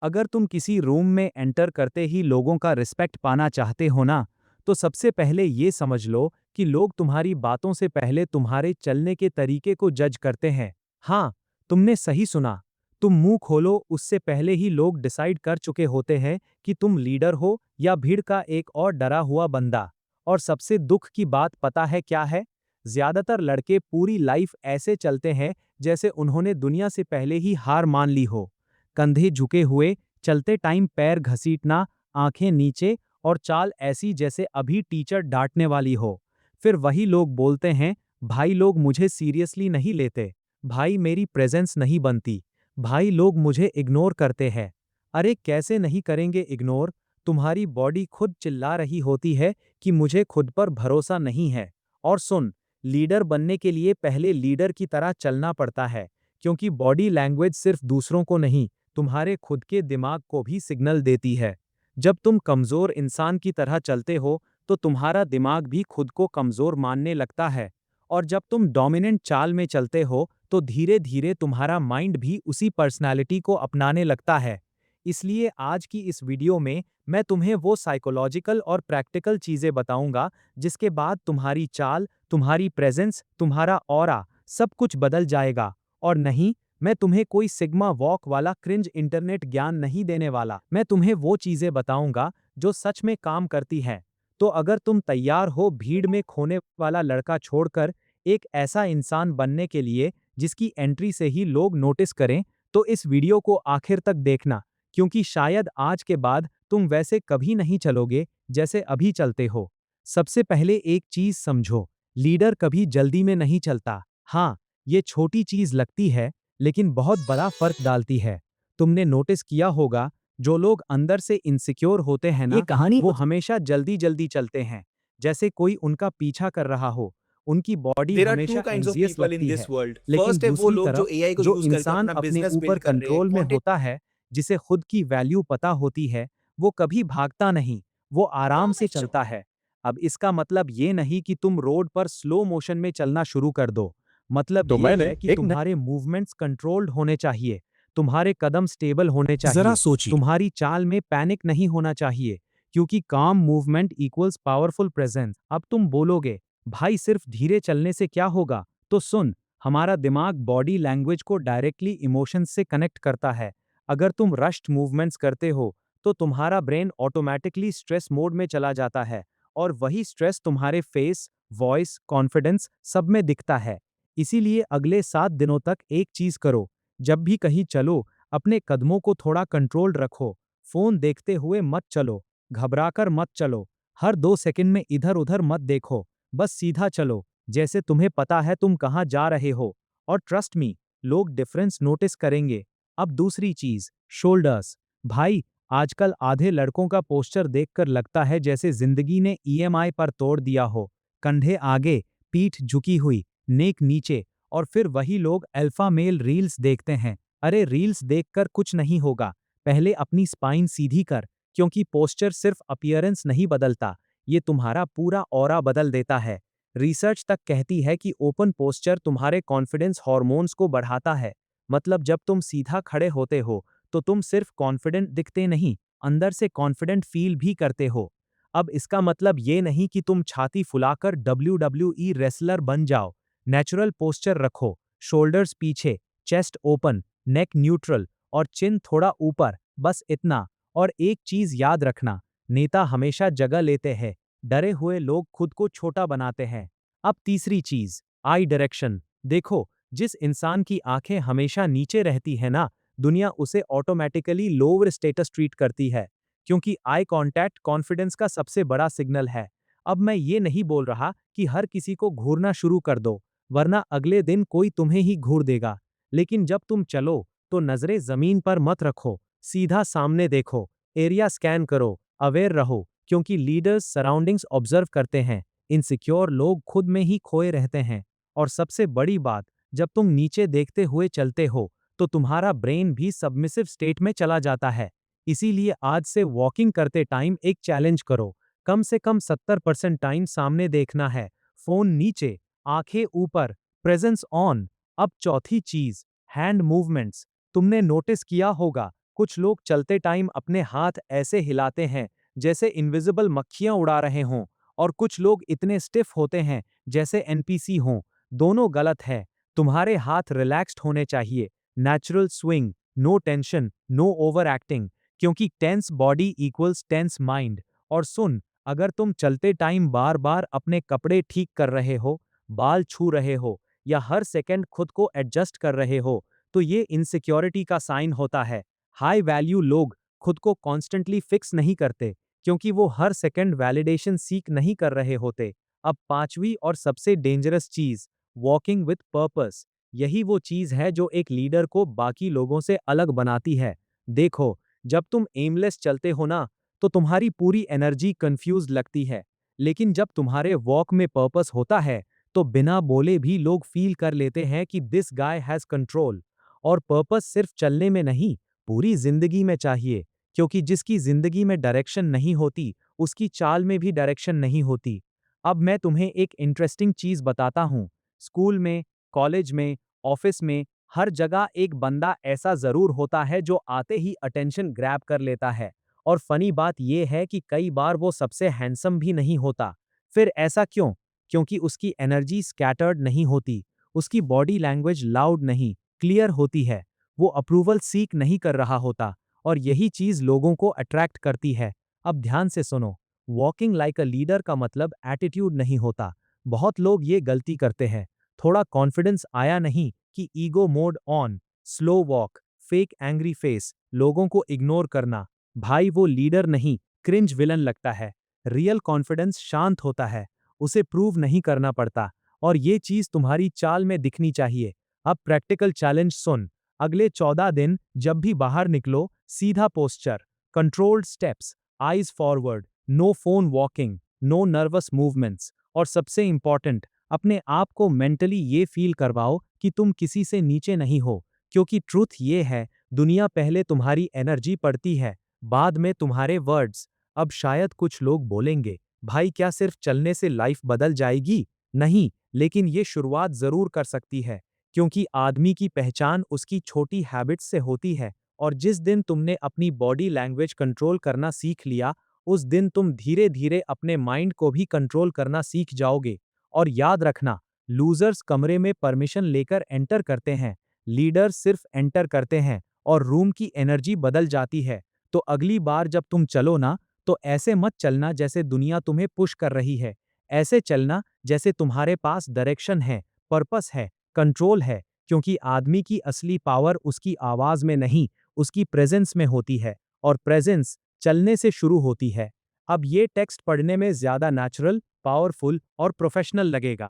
अगर तुम किसी रूम में एंटर करते ही लोगों का रिस्पेक्ट पाना चाहते हो ना, तो सबसे पहले ये समझ लो कि लोग तुम्हारी बातों से पहले तुम्हारे चलने के तरीके को जज करते हैं। हाँ, तुमने सही सुना। तुम मुंह खोलो उससे पहले ही लोग डिसाइड कर चुके होते हैं कि तुम लीडर हो या भीड़ का एक और डरा हुआ बंदा। और सबसे दुख की बात पता है क्या है? ज्यादातर लड़के पूरी लाइफ ऐसे चलते हैं जैसे उन्होंने दुनिया से पहले ही हार मान ली हो। कंधे झुके हुए, चलते टाइम पैर घसीटना, आंखें नीचे और चाल ऐसी जैसे अभी टीचर डांटने वाली हो। फिर वही लोग बोलते हैं, भाई लोग मुझे सीरियसली नहीं लेते, भाई मेरी प्रेजेंस नहीं बनती, भाई लोग मुझे इग्नोर करते हैं। अरे कैसे नहीं करेंगे इग्नोर? तुम्हारी बॉडी खुद चिल्ला रही होती है कि मुझे खुद पर भरोसा नहीं है। और सुन, लीडर बनने के लिए पहले लीडर की तरह चलना पड़ता है, क्योंकि बॉडी लैंग्वेज सिर्फ दूसरों को नहीं, तुम्हारे खुद के दिमाग को भी सिग्नल देती है। जब तुम कमजोर इंसान की तरह चलते हो, तो तुम्हारा दिमाग भी खुद को कमजोर मानने लगता है। और जब तुम डोमिनेंट चाल में चलते हो, तो धीरे धीरे तुम्हारा माइंड भी उसी पर्सनालिटी को अपनाने लगता है। इसलिए आज की इस वीडियो में मैं तुम्हें वो साइकोलॉजिकल और प्रैक्टिकल चीजें बताऊंगा, जिसके बाद तुम्हारी चाल, तुम्हारी प्रेजेंस, तुम्हारा ऑरा, सब कुछ बदल जाएगा। और नहीं, मैं तुम्हें कोई सिग्मा वॉक वाला क्रिंज इंटरनेट ज्ञान नहीं देने वाला। मैं तुम्हें वो चीजें बताऊंगा जो सच में काम करती हैं। तो अगर तुम तैयार हो भीड़ में खोने वाला लड़का छोड़कर एक ऐसा इंसान बनने के लिए जिसकी एंट्री से ही लोग नोटिस करें, तो इस वीडियो को आखिर तक देखना, क्योंकि शायद आज के बाद तुम वैसे कभी नहीं चलोगे जैसे अभी चलते हो। सबसे पहले एक चीज समझो, लीडर कभी जल्दी में नहीं चलता। हाँ, ये छोटी चीज लगती है, लेकिन बहुत बड़ा फर्क डालती है। तुमने नोटिस किया होगा, जो लोग अंदर से इनसिक्योर होते हैं ये ना, कहानी वो हमेशा जल्दी-जल्दी चलते हैं, जैसे कोई उनका पीछा कर रहा हो। उनकी बॉडी देयर आर टू हमेशा kinds of anxious people in लगती दिस है। वर्ल्ड। लेकिन फर्स्ट है वो दूसरी लोग जो तरफ, एआई को जो यूज करके इंसान अपना अपने बिजनेस ऊपर बिल्ड कर रहे हैं, कंट्रोल में कंटेंट। होता है, जिसे खुद की वैल्यू पता होती है, वो कभी भागता नहीं, वो आराम से चलता है। अब इसका मतलब ये नहीं कि तुम रोड पर स्लो मोशन में चलना शुरू कर दो। मतलब तो ये मैंने है कि एक तुम्हारे मूवमेंट्स कंट्रोल्ड होने चाहिए, तुम्हारे कदम स्टेबल होने जरा चाहिए, सोचिए। तुम्हारी चाल में पैनिक नहीं होना चाहिए, क्योंकि काम मूवमेंट इक्वल्स पावरफुल प्रेजेंस। अब तुम बोलोगे, भाई सिर्फ धीरे चलने से क्या होगा? तो सुन, हमारा दिमाग बॉडी लैंग्वेज को डायरेक्टली इमोशंस से कनेक्ट करता है। अगर तुम रश्ड मूवमेंट्स करते हो, तो तुम्हारा ब्रेन ऑटोमैटिकली स्ट्रेस मोड में चला जाता है, और वही स्ट्रेस तुम्हारे फेस, वॉइस, कॉन्फिडेंस सब में दिखता है। इसीलिए अगले 7 दिनों तक एक चीज करो, जब भी कहीं चलो, अपने कदमों को थोड़ा कंट्रोल्ड रखो। फोन देखते हुए मत चलो, घबराकर मत चलो, हर 2 सेकंड में इधर-उधर मत देखो, बस सीधा चलो, जैसे तुम्हें पता है तुम कहाँ जा रहे हो। और ट्रस्ट मी, लोग डिफरेंस नोटिस करेंगे। अब दूसरी चीज, शोल्डर्स। भाई, आजकल आधे लड़कों का पोस्चर देखकर लगता है जैसे जिंदगी ने ईएमआई पर तोड़ दिया हो। कंधे आगे, पीठ झुकी हुई, नेक नीचे, और फिर वही लोग अल्फा मेल रील्स देखते हैं। अरे रील्स देखकर कुछ नहीं होगा, पहले अपनी स्पाइन सीधी कर, क्योंकि पोस्चर सिर्फ अपीयरेंस नहीं बदलता, ये तुम्हारा पूरा ऑरा बदल देता है। रिसर्च तक कहती है कि ओपन पोस्चर तुम्हारे कॉन्फिडेंस हार्मोन्स को बढ़ाता है। मतलब जब तुम सीधा खड़े होते हो, तो तुम सिर्फ कॉन्फिडेंट दिखते नहीं, अंदर से कॉन्फिडेंट फील भी करते हो। अब इसका मतलब ये नहीं कि तुम छाती फुलाकर WWE रेसलर बन जाओ। नेचुरल पोस्चर रखो, शोल्डर्स पीछे, चेस्ट ओपन, नेक न्यूट्रल और चिन थोड़ा ऊपर, बस इतना। और एक चीज याद रखना, नेता हमेशा जगह लेते हैं, डरे हुए लोग खुद को छोटा बनाते हैं। अब तीसरी चीज, आई डायरेक्शन। देखो, जिस इंसान की आंखें हमेशा नीचे रहती है ना, दुनिया उसे ऑटोमेटिकली लोअर स्टेटस ट्रीट करती है, क्योंकि आई कांटेक्ट कॉन्फिडेंस का सबसे बड़ा सिग्नल है। अब मैं ये नहीं बोल रहा कि हर किसी को घूरना शुरू कर दो, वरना अगले दिन कोई तुम्हें ही घूर देगा। लेकिन जब तुम चलो, तो नजरें जमीन पर मत रखो, सीधा सामने देखो, एरिया स्कैन करो, अवेयर रहो, क्योंकि लीडर्स सराउंडिंग्स ऑब्जर्व करते हैं, इनसिक्योर लोग खुद में ही खोए रहते हैं। और सबसे बड़ी बात, जब तुम नीचे देखते हुए चलते हो, तो तुम्हारा ब्रेन भी सबमिसिव स्टेट में चला जाता है। इसीलिए आज से वॉकिंग करते टाइम एक चैलेंज करो, कम से कम 70% टाइम सामने देखना है, फोन नीचे, आंखें ऊपर, प्रेजेंस ऑन। अब चौथी चीज, हैंड मूवमेंट्स। तुमने नोटिस किया होगा, कुछ लोग चलते टाइम अपने हाथ ऐसे हिलाते हैं जैसे इनविजिबल मक्खियां उड़ा रहे हों, और कुछ लोग इतने स्टिफ होते हैं जैसे एनपीसी हों। दोनों गलत है। तुम्हारे हाथ रिलैक्स्ड होने चाहिए। Natural swing, no tension, no over acting, क्योंकि tense body equals tense mind. और सुन, अगर तुम चलते टाइम बार बार अपने कपड़े ठीक कर रहे हो, बाल छू रहे हो, या हर सेकंड खुद को एडजस्ट कर रहे हो, तो ये इनसिक्योरिटी का साइन होता है। हाई वैल्यू लोग खुद को कॉन्स्टेंटली फिक्स नहीं करते, क्योंकि वो हर सेकंड वैलिडेशन सीक नहीं कर रहे होते। अब पांचवी और सबसे डेंजरस चीज, वॉकिंग विथ पर्पस। यही वो चीज है जो एक लीडर को बाकी लोगों से अलग बनाती है। देखो, जब तुम एमलेस चलते हो ना, तो तुम्हारी पूरी एनर्जी कंफ्यूज लगती है। लेकिन जब तुम्हारे वॉक में पर्पस होता है, तो बिना बोले भी लोग फील कर लेते हैं कि दिस गाय हैज कंट्रोल। और पर्पस सिर्फ चलने में नहीं, पूरी जिंदगी में चाहिए, क्योंकि जिसकी जिंदगी में डायरेक्शन नहीं होती, उसकी चाल में भी डायरेक्शन नहीं होती। अब मैं तुम्हें एक इंटरेस्टिंग चीज बताता हूँ। स्कूल में, कॉलेज में, ऑफिस में, हर जगह एक बंदा ऐसा जरूर होता है जो आते ही अटेंशन ग्रैब कर लेता है। और फनी बात यह है कि कई बार वो सबसे हैंडसम भी नहीं होता। फिर ऐसा क्यों? क्योंकि उसकी एनर्जी स्कैटर्ड नहीं होती, उसकी बॉडी लैंग्वेज लाउड नहीं, क्लियर होती है। वो अप्रूवल सीक नहीं कर रहा होता, और यही चीज लोगों को अट्रैक्ट करती है। अब ध्यान से सुनो, वॉकिंग लाइक अ लीडर का मतलब एटीट्यूड नहीं होता। बहुत लोग ये गलती करते हैं। थोड़ा कॉन्फिडेंस आया नहीं कि ego mode on, slow walk, fake angry face, लोगों को इग्नोर करना। भाई वो लीडर नहीं, क्रिंज विलन लगता है। रियल कॉन्फिडेंस शांत होता है, उसे प्रूव नहीं करना पड़ता, और ये चीज तुम्हारी चाल में दिखनी चाहिए। अब प्रैक्टिकल चैलेंज सुन। अगले 14 दिन जब भी बाहर निकलो, सीधा posture, controlled steps, eyes forward, no phone walking, no nervous movements, और सबसे इंपॉर्टेंट, अपने आप को मेंटली ये फील करवाओ कि तुम किसी से नीचे नहीं हो। क्योंकि ट्रूथ ये है, दुनिया पहले तुम्हारी एनर्जी पड़ती है, बाद में तुम्हारे वर्ड्स। अब शायद कुछ लोग बोलेंगे, भाई क्या सिर्फ चलने से लाइफ बदल जाएगी? नहीं, लेकिन ये शुरुआत जरूर कर सकती है। क्योंकि आदमी की पहचान उसकी छोटी हैबिट्स से होती है, और जिस दिन तुमने अपनी बॉडी लैंग्वेज कंट्रोल करना सीख लिया, उस दिन तुम धीरे धीरे अपने माइंड को भी कंट्रोल करना सीख जाओगे। और याद रखना, लूजर्स कमरे में परमिशन लेकर एंटर करते हैं, लीडर्स सिर्फ एंटर करते हैं, और रूम की एनर्जी बदल जाती है। तो अगली बार जब तुम चलो ना, तो ऐसे मत चलना जैसे दुनिया तुम्हें पुश कर रही है। ऐसे चलना जैसे तुम्हारे पास डायरेक्शन है, पर्पस है, कंट्रोल है। क्योंकि आदमी की असली पावर उसकी आवाज में नहीं, उसकी प्रेजेंस में होती है। और प्रेजेंस चलने से शुरू होती है। अब ये टेक्स्ट पढ़ने में ज्यादा नेचुरल, पावरफुल और प्रोफेशनल लगेगा।